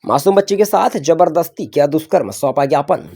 मासूम बच्ची के साथ जबरदस्ती किया दुष्कर्म, सौंपा ज्ञापन।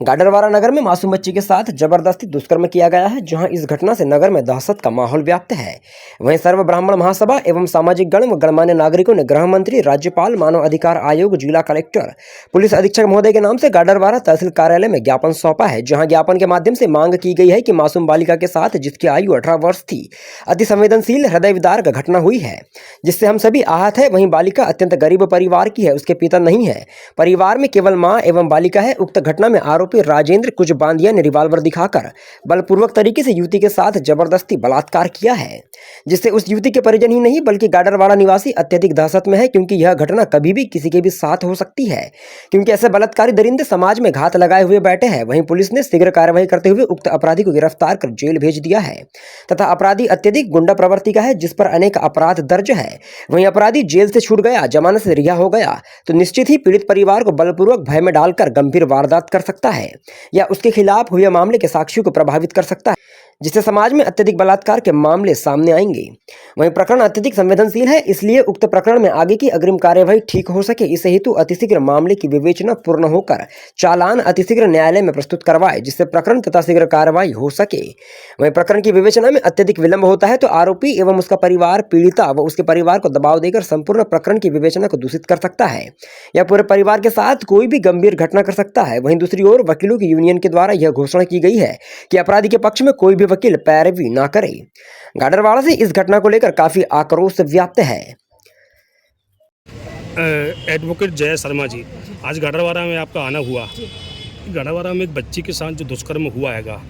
गाडरवारा नगर में मासूम बच्ची के साथ जबरदस्ती दुष्कर्म किया गया है, जहां इस घटना से नगर में दहशत का माहौल व्याप्त है। वहीं सर्व ब्राह्मण महासभा एवं सामाजिक गण व गणमान्य नागरिकों ने गृह मंत्री, राज्यपाल, मानव अधिकार आयोग, जिला कलेक्टर, पुलिस अधीक्षक महोदय के नाम से गाडरवारा तहसील कार्यालय में ज्ञापन सौंपा है, जहां ज्ञापन के माध्यम से मांग की गई है कि मासूम बालिका के साथ, जिसकी आयु 18 वर्ष थी, अति संवेदनशील हृदय विदारक घटना हुई है, जिससे हम सभी आहत है। वहीं बालिका अत्यंत गरीब परिवार की है, उसके पिता नहीं है, परिवार में केवल मां एवं बालिका है। उक्त घटना में आरोपी राजेंद्र कुछ बांदिया ने रिवॉल्वर दिखाकर बलपूर्वक तरीके से युवती के साथ जबरदस्ती बलात्कार किया है, जिससे उस युवती के परिजन ही नहीं बल्कि गाडरवाड़ा निवासी अत्यधिक दहशत में है, क्योंकि यह घटना कभी भी किसी के भी साथ हो सकती है, क्योंकि ऐसे बलात्कारी दरिंदे समाज में घात लगाए हुए बैठे हैं। वहीं पुलिस ने शीघ्र कार्रवाई करते हुए उक्त अपराधी को गिरफ्तार कर जेल भेज दिया है तथा अपराधी अत्यधिक गुंडा प्रवृत्ति का है, जिस पर अनेक अपराध दर्ज है। वहीं अपराधी जेल से छूट गया, जमानत से रिहा हो गया तो निश्चित ही पीड़ित परिवार को बलपूर्वक भय में डालकर गंभीर वारदात कर सकता है या उसके खिलाफ हुए मामले के साक्ष्यों को प्रभावित कर सकता है, जिससे समाज में अत्यधिक बलात्कार के मामले सामने आएंगे। वहीं प्रकरण अत्यधिक संवेदनशील है, इसलिए उक्त प्रकरण में आगे की अग्रिम कार्यवाही ठीक हो सके, इस हेतु अतिशीघ्र मामले की विवेचना पूर्ण होकर चालान अतिशीघ्र न्यायालय में प्रस्तुत करवाए, जिससे प्रकरण तथा शीघ्र कार्रवाई हो सके। वहीं प्रकरण की विवेचना में अत्यधिक विलंब होता है तो आरोपी एवं उसका परिवार, पीड़िता व उसके परिवार को दबाव देकर संपूर्ण प्रकरण की विवेचना को दूषित कर सकता है या पूरे परिवार के साथ कोई भी गंभीर घटना कर सकता है। वहीं दूसरी ओर वकीलों की यूनियन के द्वारा यह घोषणा की गई है कि अपराधी के पक्ष में कोई भी वकील पैरवी ना करे। गाडरवाड़ा से इस घटना को लेकर काफी आक्रोश व्याप्त है। एडवोकेट जय शर्मा जी, आज गाडरवाड़ा में आपका आना हुआ। गाडरवाड़ा में एक बच्ची के साथ जो दुष्कर्म हुआ हैगा,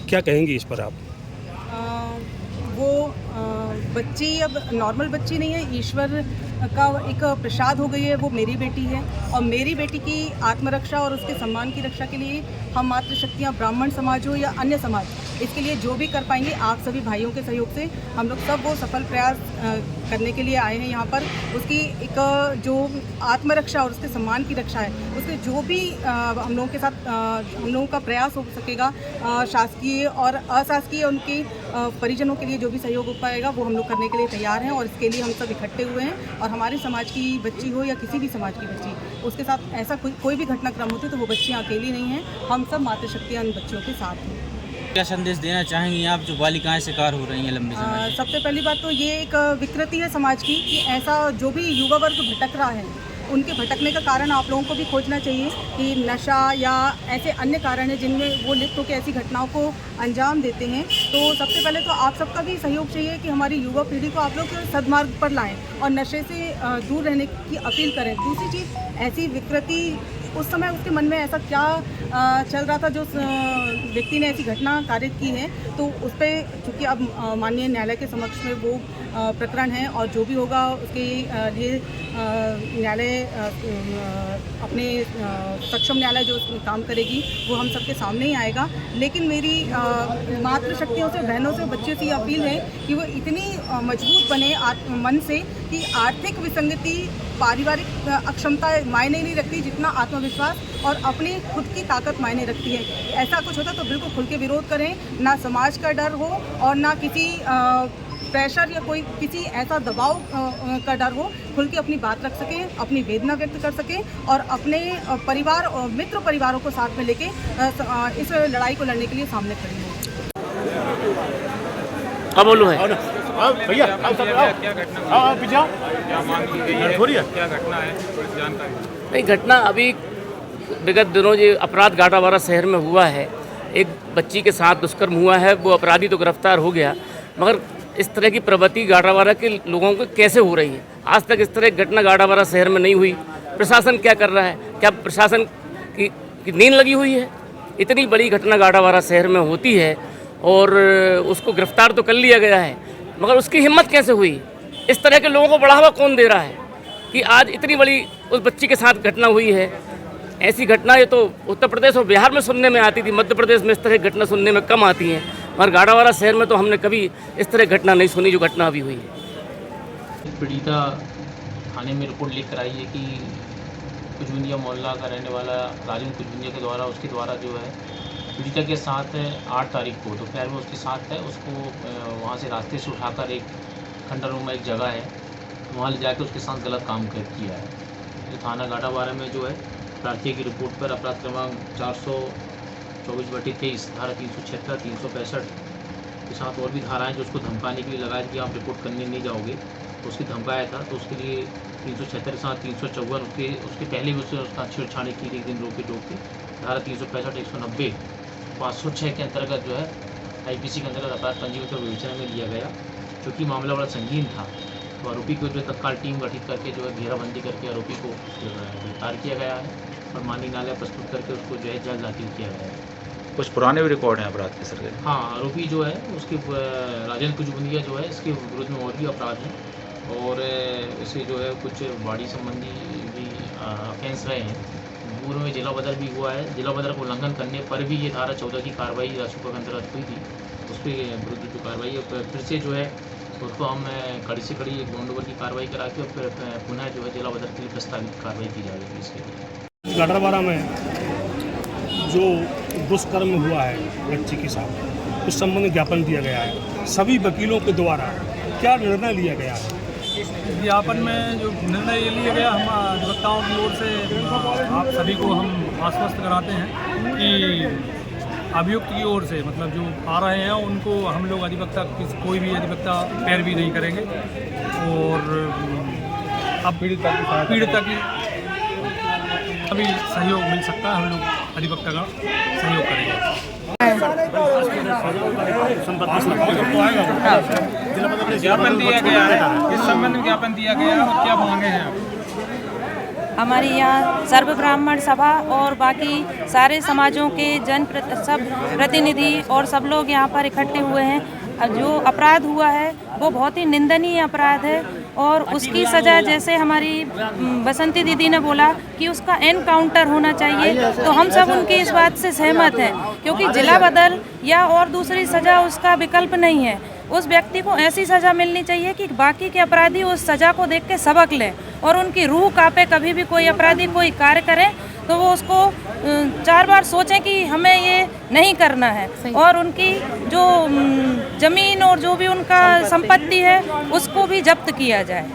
क्या कहेंगे इस पर आप? वो बच्ची अब नॉर्मल बच्ची नहीं है, ईश्वर का एक प्रसाद हो गई है। वो मेरी बेटी है और मेरी बेटी की आत्मरक्षा और उसके सम्मान की रक्षा के लिए हम मातृशक्तियाँ, ब्राह्मण समाज हो या अन्य समाज, इसके लिए जो भी कर पाएंगे आप सभी भाइयों के सहयोग से हम लोग सब वो सफल प्रयास करने के लिए आए हैं यहाँ पर। उसकी एक जो आत्मरक्षा और उसके सम्मान की रक्षा है, उसके जो भी हम लोगों के साथ हम लोगों का प्रयास हो सकेगा, शासकीय और अशासकीय उनके परिजनों के लिए जो भी सहयोग हो पाएगा वो हम लोग करने के लिए तैयार हैं। और इसके लिए हम सब इकट्ठे हुए हैं और हमारे समाज की बच्ची हो या किसी भी समाज की बच्ची, उसके साथ ऐसा कोई भी घटनाक्रम होती तो वो बच्चियाँ अकेली नहीं हैं, हम सब मातृशक्तियाँ उन बच्चियों के साथ हैं। क्या संदेश देना चाहेंगी आप जो बालिकाएं शिकार हो रही हैं लंबे समय से? सबसे पहली बात तो ये एक विकृति है समाज की कि ऐसा जो भी युवा वर्ग भटक रहा है, उनके भटकने का कारण आप लोगों को भी खोजना चाहिए कि नशा या ऐसे अन्य कारण हैं जिनमें वो लिप्त होकर ऐसी घटनाओं को अंजाम देते हैं। तो सबसे पहले तो आप सबका भी सहयोग चाहिए कि हमारी युवा पीढ़ी को आप लोग सद्मार्ग पर लाएं और नशे से दूर रहने की अपील करें। दूसरी चीज़, ऐसी विकृति उस समय उसके मन में ऐसा क्या चल रहा था जो व्यक्ति ने ऐसी घटना कारित की है, तो उस पर चूँकि अब माननीय न्यायालय के समक्ष में वो प्रकरण है और जो भी होगा उसके लिए न्यायालय अपने सक्षम न्यायालय जो काम करेगी वो हम सबके सामने ही आएगा। लेकिन मेरी मातृशक्तियों से, बहनों से, बच्चों से अपील है कि वो इतनी मजबूत बने मन से कि आर्थिक विसंगति, पारिवारिक अक्षमता मायने नहीं रखती जितना आत्मविश्वास और अपनी खुद की ताकत मायने रखती है। ऐसा कुछ होता तो बिल्कुल खुल के विरोध करें, ना समाज का डर हो और ना किसी प्रेशर या कोई किसी ऐसा दबाव का डर हो। खुल के अपनी बात रख सकें, अपनी वेदना व्यक्त कर सकें और अपने परिवार और मित्र परिवारों को साथ में लेके इस लड़ाई को लड़ने के लिए सामने खड़ी हों। अब बोलो है भैया क्या घटना है, जानकारी नहीं। घटना अभी विगत दिनों ये अपराध गाडरवाड़ा शहर में हुआ है। एक बच्ची के साथ दुष्कर्म हुआ है, वो अपराधी तो गिरफ्तार हो गया, मगर इस तरह की प्रवृत्ति गाडरवाड़ा के लोगों को कैसे हो रही है? आज तक इस तरह की घटना गाडरवाड़ा शहर में नहीं हुई। प्रशासन क्या कर रहा है? क्या प्रशासन की नींद लगी हुई है? इतनी बड़ी घटना गाडरवाड़ा शहर में होती है और उसको गिरफ्तार तो कर लिया गया है, मगर उसकी हिम्मत कैसे हुई? इस तरह के लोगों को बढ़ावा कौन दे रहा है कि आज इतनी बड़ी उस बच्ची के साथ घटना हुई है? ऐसी घटनाएं तो उत्तर प्रदेश और बिहार में सुनने में आती थी, मध्य प्रदेश में इस तरह की घटना सुनने में कम आती हैं, मगर गाडरवाड़ा शहर में तो हमने कभी इस तरह घटना नहीं सुनी जो घटना अभी हुई है। पीड़िता थाने में रिपोर्ट लिख कर आई है कि कुजबुंदिया मोहल्ला का रहने वाला राजन कुजबुंदिया के द्वारा उसके द्वारा जो है पीड़िता के साथ 8 तारीख को दोपहर में उसके साथ है, उसको वहाँ से रास्ते से उठाकर एक खंडर में एक जगह है वहाँ ले जाकर उसके साथ गलत काम किया है। जो थाना गाड़ावारा में जो है प्रार्थी की रिपोर्ट पर अपराध क्रमांक 424/23 धारा 376, 365 के साथ और भी धाराएं जो उसको धमकाने के लिए लगाया कि आप रिपोर्ट करने नहीं जाओगे, तो उसकी धमकाया था। तो उसके लिए 376 के साथ 354 उसके पहले भी उसका छेड़छाड़ी की थी, एक दिन रोके टोक के। धारा 365, 190, 506 के अंतर्गत जो है IPC के अंतर्गत अपराध पंजीबद्ध और विवेचना में लिया गया। चूँकि मामला बड़ा संगीन था तो आरोपी को जो तत्काल टीम गठित करके जो है घेराबंदी करके आरोपी को गिरफ्तार किया गया है और माननीय न्यायालय प्रस्तुत करके उसको जो है जल्द दाखिल किया गया है। कुछ पुराने भी रिकॉर्ड हैं अपराध के सर? हाँ, आरोपी जो है उसके राजेंद्र कुजबुंदिया जो है इसके विरुद्ध में और भी अपराध हैं और इसे जो है कुछ बॉडी संबंधी भी ऑफेंस रहे हैं। पूर्व में जिला बदल भी हुआ है। जिला बदल को उल्लंघन करने पर भी ये धारा 14 की कार्रवाई राजस्व के अंतर्गत हुई थी, उस पर विरुद्ध जो कार्रवाई है फिर से जो है उसको हम कड़ी से कड़ी एक बॉन्ड ओवर की कार्रवाई करा के और फिर पुनः जो है जिला बदल के लिए प्रस्तावित कार्रवाई की जाएगी इसके लिए। गाडरवारा में जो दुष्कर्म हुआ है बच्ची के साथ, उस संबंध में ज्ञापन दिया गया है। सभी वकीलों के द्वारा क्या निर्णय लिया गया है? ज्ञापन में जो निर्णय ये लिया गया, हम अधिवक्ताओं की ओर से आप सभी को हम आश्वस्त कराते हैं कि अभियुक्त की ओर से मतलब जो आ रहे हैं उनको हम लोग अधिवक्ता कोई भी अधिवक्ता पैरवी नहीं करेंगे और अब पीड़िता की अभी सहयोग मिल सकता है, हम लोग अधिवक्ता का सहयोग करेंगे। ज्ञापन दिया गया है, इस संबंध में ज्ञापन दिया गया है और क्या मांगे हैं? हमारे यहाँ सर्व ब्राह्मण सभा और बाकी सारे समाजों के सब प्रतिनिधि और सब लोग यहाँ पर इकट्ठे हुए हैं। जो अपराध हुआ है वो बहुत ही निंदनीय अपराध है और उसकी सज़ा जैसे हमारी बसंती दीदी ने बोला कि उसका एनकाउंटर होना चाहिए, तो हम सब उनकी इस बात से सहमत हैं क्योंकि जिला बदल या और दूसरी सज़ा उसका विकल्प नहीं है। उस व्यक्ति को ऐसी सज़ा मिलनी चाहिए कि बाकी के अपराधी उस सज़ा को देख के सबक लें और उनकी रूह कांपे। कभी भी कोई अपराधी कोई कार्य करे तो वो उसको 4 बार सोचें कि हमें ये नहीं करना है और उनकी जो ज़मीन और जो भी उनका संपत्ति है उसको भी जब्त किया जाए।